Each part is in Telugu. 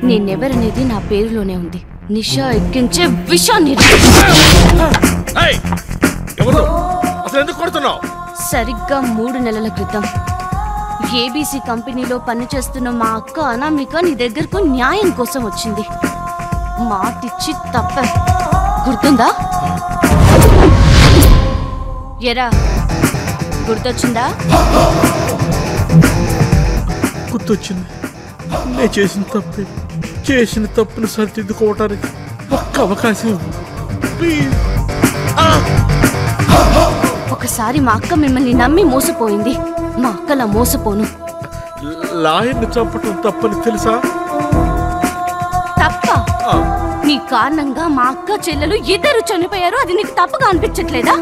నేనెవరనేది నా పేరులోనే ఉంది. నిషా ఎక్కించే విషాన్ని. సరిగ్గా 3 నెలల క్రితం ఏబీసీ కంపెనీలో పనిచేస్తున్న మా అక్క అనామిక నీ దగ్గరకు న్యాయం కోసం వచ్చింది. మాటిచ్చి తప్ప గుర్తుందా? ఎరా గుర్తొచ్చిందా? గుర్తొచ్చింది. నేను చేసిన తప్పును సరిదిద్దుకోవటానికి ఒక్క అవకాశం ప్లీజ్. ఒకసారి మా అక్క మిమ్మల్ని నమ్మి మోసపోయింది. మా అక్కలా మోసపోను. లాయర్ని చంపటం తప్పని తెలుసా? తప్ప? నీ కారణంగా మా అక్క చెల్లెలు 2 చనిపోయారు. అది నీకు తప్పుగా అనిపించట్లేదా?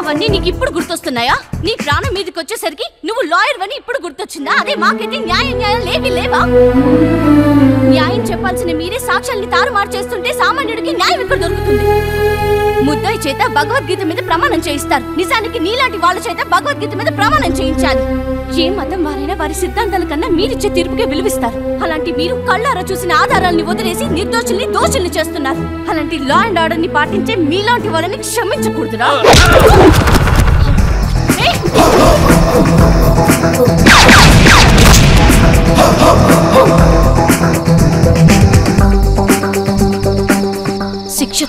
అవన్నీ నీకు ఇప్పుడు గుర్తొస్తున్నాయా? నీ ప్రాణం మీదకి వచ్చేసరికి నువ్వు లాయర్ అని ఇప్పుడు గుర్తొచ్చిందా? అదే మాకైతే న్యాయం లేవా? న్యాయం చెప్పాల్సిన మీరే సాక్ష్యాల్ని తారుమారు చేస్తుంటే సామాన్యుడికి న్యాయం ఎక్కడ దొరుకుతుంది? ముద్దాయి చేత భగవద్గీత మీద ప్రమాణం చేయిస్తారు. నిజానికి నీలాంటి వాళ్ళ చేత భగవద్గీత మీద ప్రమాణం చేయించాలి. ఏ మతం వారైనా వారి సిద్ధాంతాల కన్నా మీరిచ్చే తీర్పుకే విలువిస్తారు. అలాంటి మీరు కళ్ళారా చూసిన ఆధారాల్ని వదిలేసి నిర్దోషుల్ని దోషుల్ని చేస్తున్నారు. అలాంటి లా అండ్ ఆర్డర్ ని పాటించే మీలాంటి వాళ్ళని క్షమించకూడదురా. శిక్ష